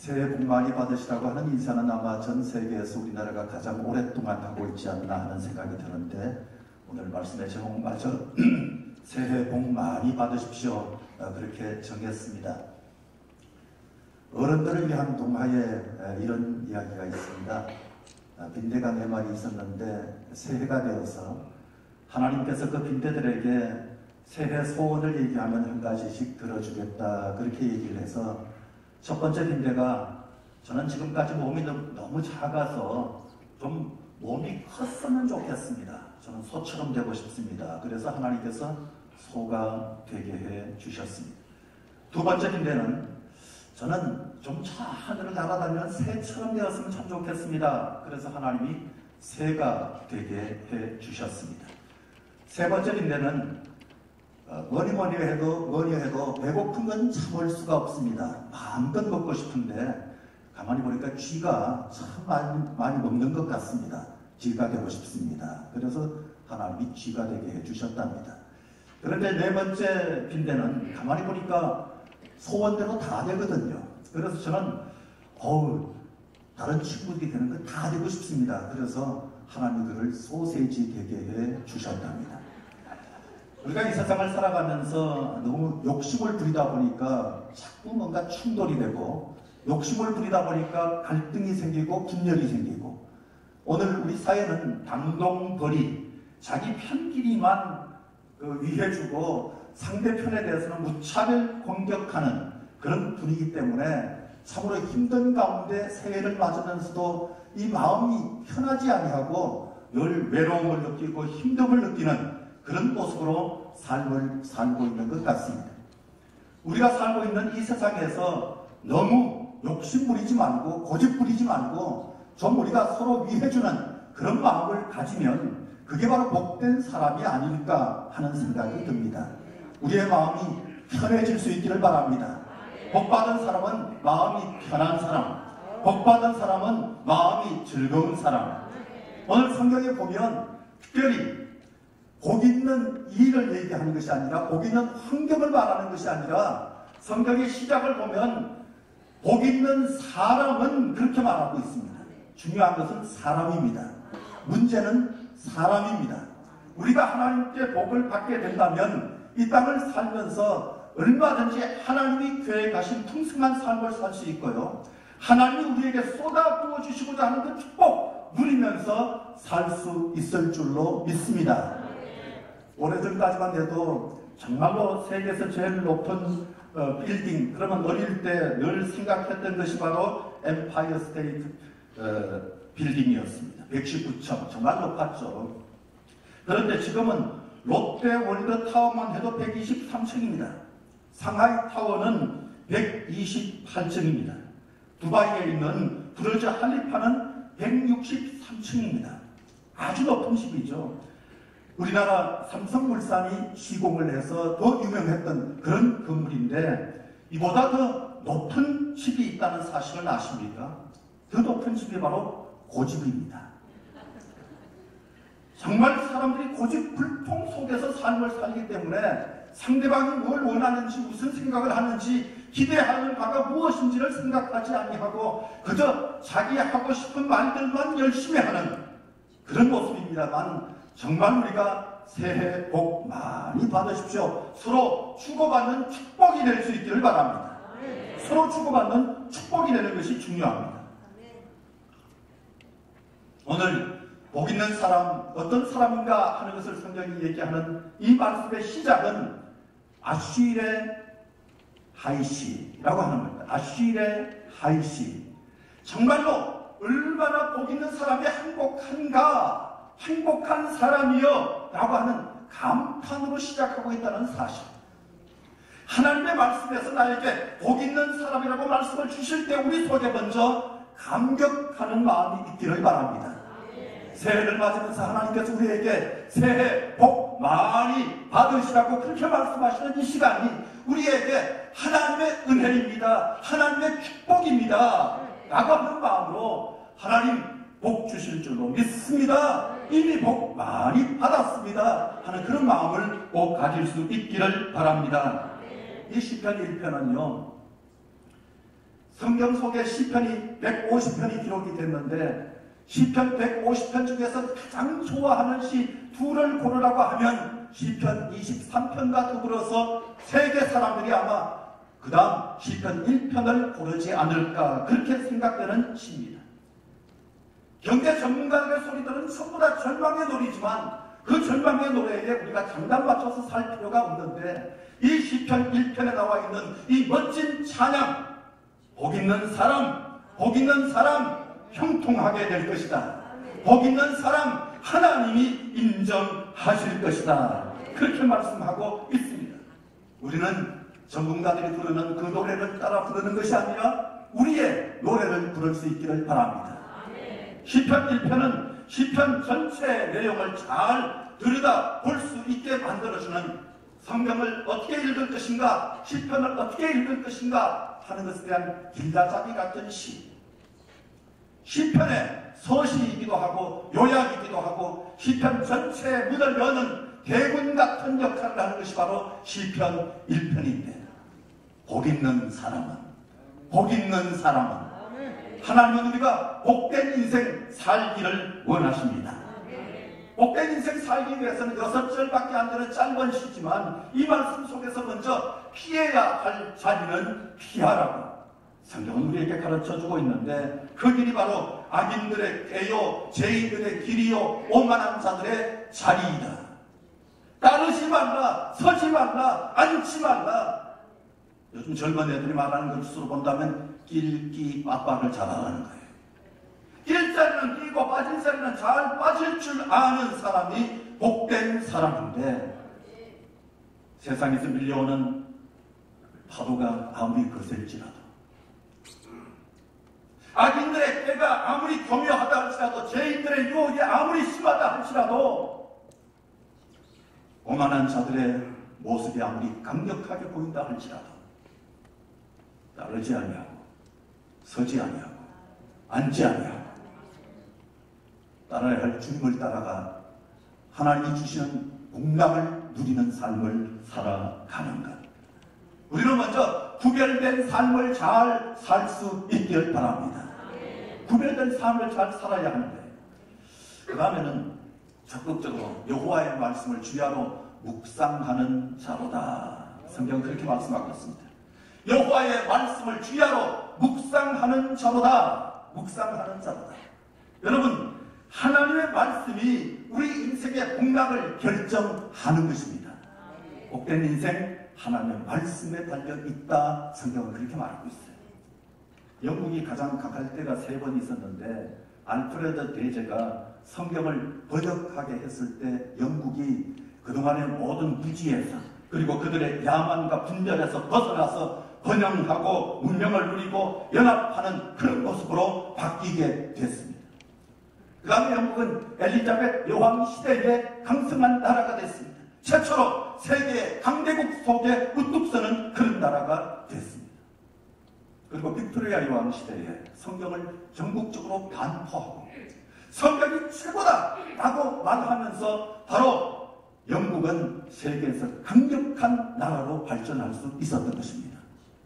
새해 복 많이 받으시라고 하는 인사는 아마 전 세계에서 우리나라가 가장 오랫동안 하고 있지 않나 하는 생각이 드는데, 오늘 말씀의 제목마저 새해 복 많이 받으십시오, 그렇게 정했습니다. 어른들을 위한 동화에 이런 이야기가 있습니다. 빈대가 4마리 있었는데 새해가 되어서 하나님께서 그 빈대들에게 새해 소원을 얘기하면 한 가지씩 들어주겠다, 그렇게 얘기를 해서 첫 번째 빈대가, 저는 지금까지 몸이 너무 작아서 좀 몸이 컸으면 좋겠습니다. 저는 소처럼 되고 싶습니다. 그래서 하나님께서 소가 되게 해 주셨습니다. 두 번째 빈대는, 저는 좀 저 하늘을 날아다니는 새처럼 되었으면 참 좋겠습니다. 그래서 하나님이 새가 되게 해 주셨습니다. 세 번째 빈대는 뭐니 해도 배고픈 건 참을 수가 없습니다. 마음껏 먹고 싶은데 가만히 보니까 쥐가 참 많이 먹는 것 같습니다. 쥐가 되고 싶습니다. 그래서 하나님이 쥐가 되게 해주셨답니다. 그런데 네 번째 빈대는 가만히 보니까 소원대로 다 되거든요. 그래서 저는 다른 친구들이 되는 거 다 되고 싶습니다. 그래서 하나님이 그를 소세지 되게 해주셨답니다. 우리가 이 세상을 살아가면서 너무 욕심을 부리다 보니까 자꾸 뭔가 충돌이 되고, 욕심을 부리다 보니까 갈등이 생기고 분열이 생기고, 오늘 우리 사회는 당동벌이, 자기 편끼리만 위해주고 상대편에 대해서는 무차별 공격하는 그런 분위기 때문에 참으로 힘든 가운데 새해를 맞으면서도 이 마음이 편하지 아니하고 늘 외로움을 느끼고 힘듦을 느끼는 그런 모습으로 삶을 살고 있는 것 같습니다. 우리가 살고 있는 이 세상에서 너무 욕심 부리지 말고 고집 부리지 말고 좀 우리가 서로 위해주는 그런 마음을 가지면 그게 바로 복된 사람이 아닐까 하는 생각이 듭니다. 우리의 마음이 편해질 수 있기를 바랍니다. 복받은 사람은 마음이 편한 사람, 복받은 사람은 마음이 즐거운 사람. 오늘 성경에 보면 특별히 복 있는 일을 얘기하는 것이 아니라, 복 있는 환경을 말하는 것이 아니라, 성경의 시작을 보면 복 있는 사람은 그렇게 말하고 있습니다. 중요한 것은 사람입니다. 문제는 사람입니다. 우리가 하나님께 복을 받게 된다면 이 땅을 살면서 얼마든지 하나님이 계획하신 풍성한 삶을 살 수 있고요, 하나님이 우리에게 쏟아부어 주시고자 하는 그 축복 누리면서 살 수 있을 줄로 믿습니다. 오래전까지만 해도 정말로 세계에서 제일 높은 빌딩, 그러면 어릴 때 늘 생각했던 것이 바로 엠파이어 스테이트 빌딩이었습니다. 119층, 정말 높았죠. 그런데 지금은 롯데 월드 타워만 해도 123층입니다. 상하이 타워는 128층입니다. 두바이에 있는 부르즈 할리파는 163층입니다. 아주 높은 집이죠. 우리나라 삼성물산이 시공을 해서 더 유명했던 그런 건물인데, 이보다 더 높은 집이 있다는 사실을 아십니까? 더 높은 집이 바로 고집입니다. 정말 사람들이 고집불통 속에서 삶을 살기 때문에 상대방이 뭘 원하는지, 무슨 생각을 하는지, 기대하는 바가 무엇인지를 생각하지 아니하고 그저 자기 하고 싶은 말들만 열심히 하는 그런 모습입니다만, 정말 우리가 새해 복 많이 받으십시오. 서로 주고받는 축복이 될 수 있기를 바랍니다. 서로 주고받는 축복이 되는 것이 중요합니다. 오늘 복 있는 사람, 어떤 사람인가 하는 것을 성경이 얘기하는 이 말씀의 시작은 아쉬레 하이시라고 하는 겁니다. 아쉬레 하이시. 정말로 얼마나 복 있는 사람이 행복한가, 행복한 사람이여 라고 하는 감탄으로 시작하고 있다는 사실. 하나님의 말씀에서 나에게 복 있는 사람이라고 말씀을 주실 때 우리 속에 먼저 감격하는 마음이 있기를 바랍니다. 새해를 맞으면서 하나님께서 우리에게 새해 복 많이 받으시라고 그렇게 말씀하시는 이 시간이 우리에게 하나님의 은혜입니다, 하나님의 축복입니다 라고 하는 마음으로 하나님 복 주실 줄로 믿습니다, 이미 복 많이 받았습니다 하는 그런 마음을 꼭 가질 수 있기를 바랍니다. 이 시편 1편은요, 성경 속에 시편이 150편이 기록이 됐는데 시편 150편 중에서 가장 좋아하는 시 둘을 고르라고 하면 시편 23편과 더불어서 세계 사람들이 아마 그 다음 시편 1편을 고르지 않을까 그렇게 생각되는 시입니다. 경제 전문가들의 소리들은 전부 다 절망의 노래지만 그 절망의 노래에 우리가 장단 맞춰서 살 필요가 없는데 이 시편 1편에 나와 있는 이 멋진 찬양, 복 있는 사람, 복 있는 사람 형통하게 될 것이다. 복 있는 사람 하나님이 인정하실 것이다. 그렇게 말씀하고 있습니다. 우리는 전문가들이 부르는 그 노래를 따라 부르는 것이 아니라 우리의 노래를 부를 수 있기를 바랍니다. 시편 1편은 시편 전체의 내용을 잘 들여다 볼 수 있게 만들어주는 성경을 어떻게 읽을 것인가, 시편을 어떻게 읽을 것인가 하는 것에 대한 길다잡이 같은 시. 시편의 서시이기도 하고 요약이기도 하고 시편 전체의 문을 여는 대문 같은 역할을 하는 것이 바로 시편 1편인데 복 있는 사람은 하나님은 우리가 복된 인생 살기를 원하십니다. 복된 인생 살기 위해서는 6절밖에 안 되는 짧은 시지만 이 말씀 속에서 먼저 피해야 할 자리는 피하라고 성경은 우리에게 가르쳐주고 있는데 그 길이 바로 악인들의 꾀요 죄인들의 길이요 오만한 자들의 자리이다. 따르지 말라, 서지 말라, 앉지 말라. 요즘 젊은 애들이 말하는 것으로 본다면 끼리 빠빠를 잘하라는 거예요. 낄자리는 끼고 빠진 자리는 잘 빠질 줄 아는 사람이 복된 사람인데 세상에서 밀려오는 파도가 아무리 거셀지라도 악인들의 꾀가 아무리 교묘하다 할지라도 죄인들의 유혹이 아무리 심하다 할지라도 오만한 자들의 모습이 아무리 강력하게 보인다 할지라도 따르지 아니하고 서지 아니하고 앉지 아니하고 따라야 할 주님을 따라가 하나님이 주시는 복락을 누리는 삶을 살아가는 것. 우리는 먼저 구별된 삶을 잘 살 수 있길 바랍니다. 구별된 삶을 잘 살아야 하는데 그 다음에는 적극적으로 여호와의 말씀을 주야로 묵상하는 자로다. 성경은 그렇게 말씀하고 있습니다. 여호와의 말씀을 주야로 묵상하는 자로다. 묵상하는 자로다. 여러분 하나님의 말씀이 우리 인생의 복락을 결정하는 것입니다. 복된 인생 하나님의 말씀에 달려있다. 성경은 그렇게 말하고 있어요. 영국이 가장 각할 때가 3번 있었는데 알프레드 대제가 성경을 번역하게 했을 때 영국이 그동안의 모든 무지에서 그리고 그들의 야만과 분별에서 벗어나서 번영하고 문명을 누리고 연합하는 그런 모습으로 바뀌게 됐습니다. 그 다음에 영국은 엘리자베트 여왕 시대에 강성한 나라가 됐습니다. 최초로 세계 강대국 속에 우뚝 서는 그런 나라가 됐습니다. 그리고 빅토리아 여왕 시대에 성경을 전국적으로 반포하고 성경이 최고다 라고 말하면서 바로 영국은 세계에서 강력한 나라로 발전할 수 있었던 것입니다.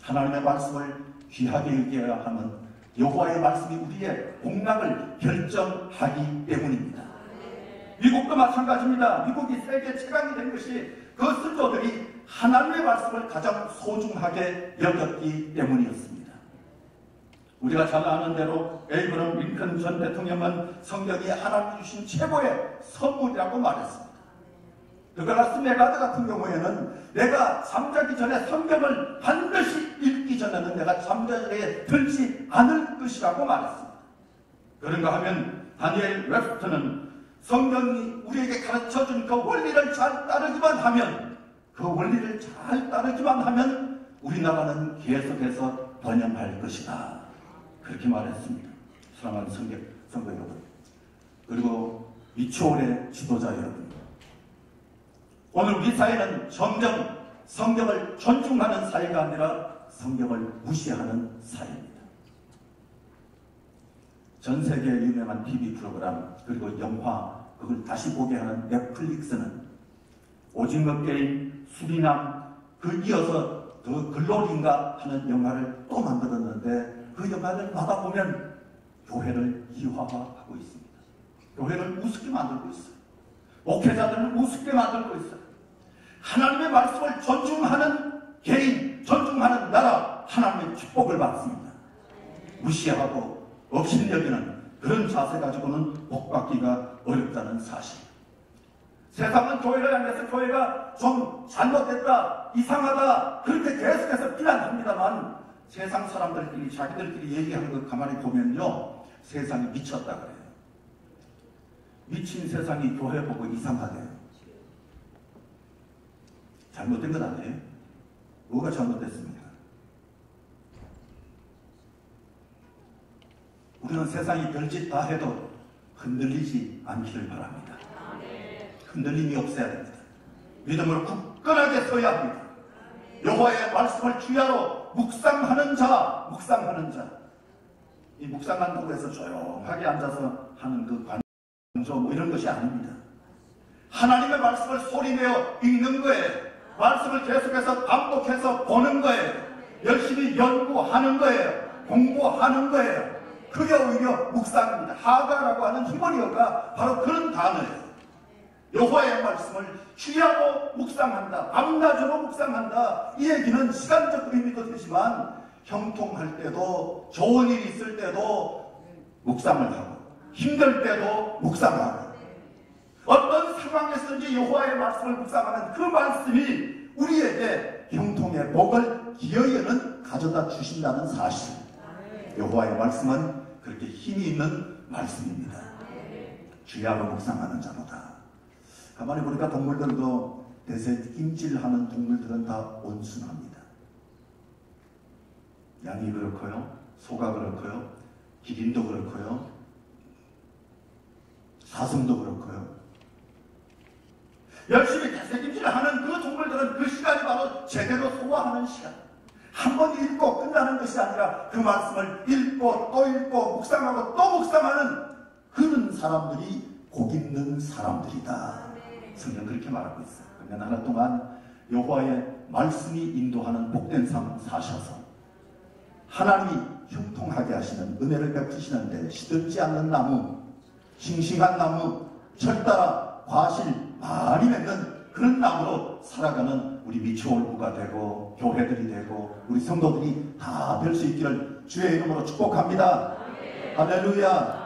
하나님의 말씀을 귀하게 여겨야 하는 여호와의 말씀이 우리의 복락을 결정하기 때문입니다. 미국도 마찬가지입니다. 미국이 세계 최강이 된 것이 그 선조들이 하나님의 말씀을 가장 소중하게 여겼기 때문이었습니다. 우리가 잘 아는 대로 에이브럼 링컨 전 대통령은 성경이 하나님이 주신 최고의 선물이라고 말했습니다. 드글라스 메가드 같은 경우에는 내가 잠자기 전에 성경을 반드시 읽기 전에는 내가 잠자리에 들지 않을 것이라고 말했습니다. 그런가 하면 다니엘 웹스터는 성경이 우리에게 가르쳐준 그 원리를 잘 따르기만 하면 우리나라는 계속해서 번영할 것이다. 그렇게 말했습니다. 사랑하는 성도 여러분, 그리고 미추홀의 지도자 여러분, 오늘 우리 사회는 점점 성경을 존중하는 사회가 아니라 성경을 무시하는 사회입니다. 전 세계 유명한 TV 프로그램 그리고 영화 그걸 다시 보게 하는 넷플릭스는 오징어 게임, 수리남, 그 이어서 더 글로리인가 하는 영화를 또 만들었는데 그 영화를 받아보면 교회를 이화화하고 있습니다. 교회를 우습게 만들고 있어요. 목회자들을 우습게 만들고 있어요. 하나님의 말씀을 존중하는 개인, 존중하는 나라, 하나님의 축복을 받습니다. 무시하고 업신여기는 그런 자세 가지고는 복받기가 어렵다는 사실. 세상은 교회를 향해서 교회가 좀 잘못됐다, 이상하다 그렇게 계속해서 비난합니다만 세상 사람들끼리 자기들끼리 얘기하는 거 가만히 보면요, 세상이 미쳤다 그래요. 미친 세상이 교회 보고 이상하대요. 잘못된 건 아니에요. 뭐가 잘못됐습니까? 우리는 세상이 별짓 다 해도 흔들리지 않기를 바랍니다. 흔들림이 없어야 됩니다. 믿음을 굳건하게 서야 합니다. 여호와의 말씀을 주야로 묵상하는 자, 묵상하는 자. 이 묵상한다고 해서 조용하게 앉아서 하는 그 관조 뭐 이런 것이 아닙니다. 하나님의 말씀을 소리내어 읽는 거예요. 말씀을 계속해서 반복해서 보는 거예요. 열심히 연구하는 거예요. 공부하는 거예요. 그게 오히려 묵상입니다. 하가라고 하는 히브리어가 바로 그런 단어예요. 여호와의 말씀을 주야로 묵상한다. 밤낮으로 묵상한다. 이 얘기는 시간적 의미도 되지만 형통할 때도 좋은 일이 있을 때도 묵상을 하고 힘들 때도 묵상하고 어떤 상황에서든지 여호와의 말씀을 묵상하는 그 말씀이 우리에게 형통의 복을 기어이는 가져다 주신다는 사실. 여호와의 말씀은 그렇게 힘이 있는 말씀입니다. 주야로 묵상하는 자로다. 가만히 보니까 동물들도 대세 임질하는 동물들은 다 온순합니다. 양이 그렇고요, 소가 그렇고요, 기린도 그렇고요, 사슴도 그렇고요. 열심히 대세김질하는 그 동물들은 그 시간이 바로 제대로 소화하는 시간. 한 번 읽고 끝나는 것이 아니라 그 말씀을 읽고 또 읽고 묵상하고 또 묵상하는 그런 사람들이 복 있는 사람들이다. 성경 그렇게 말하고 있어요. 몇 날 동안 여호와의 말씀이 인도하는 복된 삶 사셔서 하나님이 형통하게 하시는 은혜를 베푸시는데 시들지 않는 나무, 싱싱한 나무, 철따라 과실 많이 맺는 그런 나무로 살아가는 우리 미추홀부가 되고 교회들이 되고 우리 성도들이 다 될 수 있기를 주의 이름으로 축복합니다. 할렐루야.